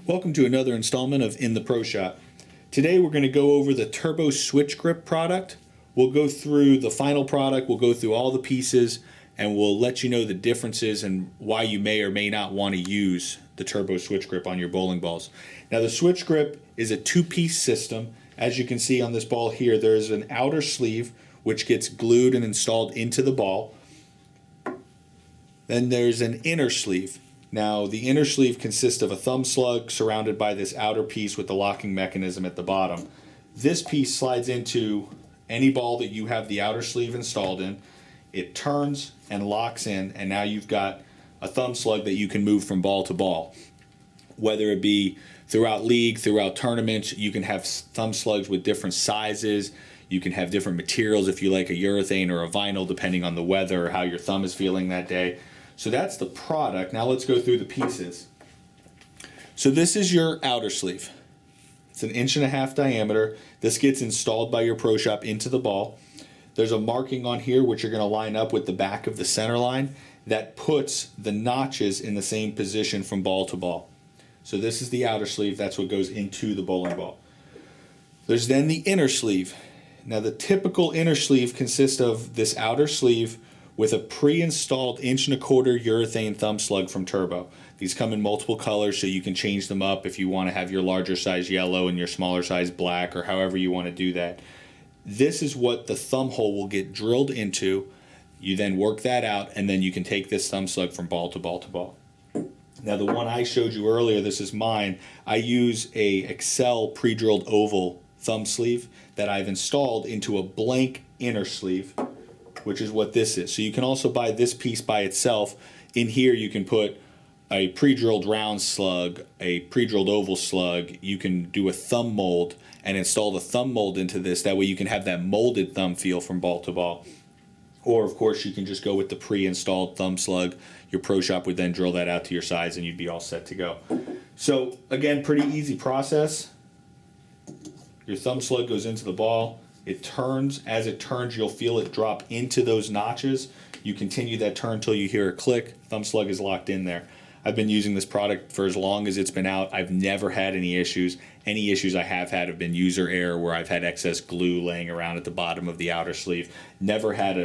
Welcome to another installment of In the Pro Shop. Today we're going to go over the Turbo Switch Grip product. We'll go through the final product, we'll go through all the pieces, and we'll let you know the differences and why you may or may not want to use the Turbo Switch Grip on your bowling balls. Now the Switch Grip is a two-piece system. As you can see on this ball here, there's an outer sleeve which gets glued and installed into the ball. Then there's an inner sleeve. Now, the inner sleeve consists of a thumb slug surrounded by this outer piece with the locking mechanism at the bottom. This piece slides into any ball that you have the outer sleeve installed in. It turns and locks in, and now you've got a thumb slug that you can move from ball to ball. Whether it be throughout league, throughout tournaments, you can have thumb slugs with different sizes. You can have different materials if you like a urethane or a vinyl, depending on the weather or how your thumb is feeling that day. So that's the product. Now let's go through the pieces. So this is your outer sleeve. It's 1.5 inches diameter. This gets installed by your pro shop into the ball. There's a marking on here which you're going to line up with the back of the center line that puts the notches in the same position from ball to ball. So this is the outer sleeve. That's what goes into the bowling ball. There's then the inner sleeve. Now the typical inner sleeve consists of this outer sleeve with a pre-installed 1.25 inch urethane thumb slug from Turbo. These come in multiple colors, so you can change them up if you want to have your larger size yellow and your smaller size black, or however you want to do that. This is what the thumb hole will get drilled into. You then work that out, and then you can take this thumb slug from ball to ball to ball. Now the one I showed you earlier, this is mine. I use a Excel pre-drilled oval thumb sleeve that I've installed into a blank inner sleeve, which is what this is. So you can also buy this piece by itself. In here you can put a pre-drilled round slug, a pre-drilled oval slug. You can do a thumb mold and install the thumb mold into this. That way you can have that molded thumb feel from ball to ball. Or of course you can just go with the pre-installed thumb slug. Your pro shop would then drill that out to your size and you'd be all set to go. So again, pretty easy process. Your thumb slug goes into the ball. It turns. As it turns, you'll feel it drop into those notches. You continue that turn until you hear a click. Thumb slug is locked in there. I've been using this product for as long as it's been out. I've never had any issues. Any issues I have had have been user error, where I've had excess glue laying around at the bottom of the outer sleeve. Never had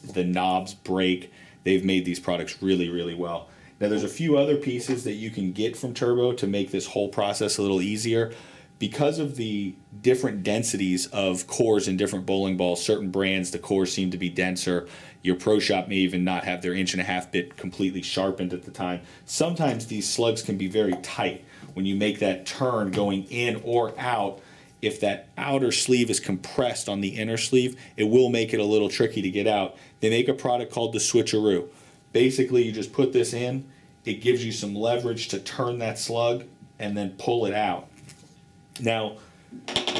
the knobs break. They've made these products really, really well. Now there's a few other pieces that you can get from Turbo to make this whole process a little easier. Because of the different densities of cores in different bowling balls, certain brands, the cores seem to be denser. Your pro shop may even not have their 1.5 inch bit completely sharpened at the time. Sometimes these slugs can be very tight. When you make that turn going in or out, if that outer sleeve is compressed on the inner sleeve, it will make it a little tricky to get out. They make a product called the Switcheroo. Basically, you just put this in, it gives you some leverage to turn that slug and then pull it out. Now,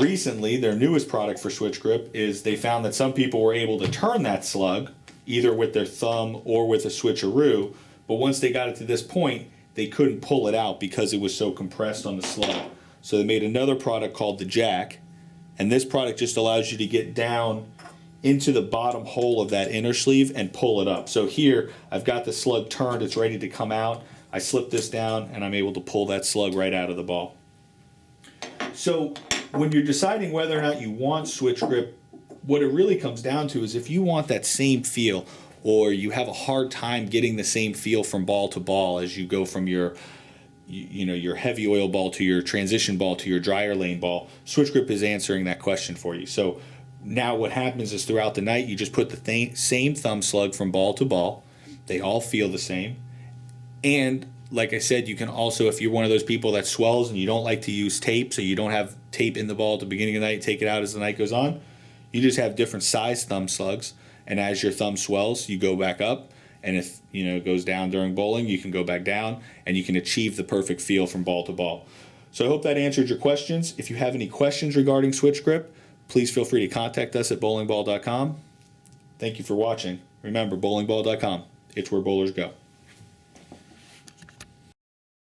recently, their newest product for Switch Grip is they found that some people were able to turn that slug either with their thumb or with a switcheroo, but once they got it to this point, they couldn't pull it out because it was so compressed on the slug. So they made another product called the Jack, and this product just allows you to get down into the bottom hole of that inner sleeve and pull it up. So here, I've got the slug turned, it's ready to come out. I slip this down, and I'm able to pull that slug right out of the ball. So when you're deciding whether or not you want Switch Grip, what it really comes down to is if you want that same feel, or you have a hard time getting the same feel from ball to ball as you go from your heavy oil ball to your transition ball to your dryer lane ball, Switch Grip is answering that question for you. So now what happens is throughout the night you just put the same thumb slug from ball to ball. They all feel the same. And like I said, you can also, if you're one of those people that swells and you don't like to use tape, so you don't have tape in the ball at the beginning of the night, take it out as the night goes on, you just have different size thumb slugs, and as your thumb swells, you go back up, and if it goes down during bowling, you can go back down, and you can achieve the perfect feel from ball to ball. So I hope that answered your questions. If you have any questions regarding Switch Grip, please feel free to contact us at bowlingball.com. Thank you for watching. Remember, bowlingball.com. It's where bowlers go.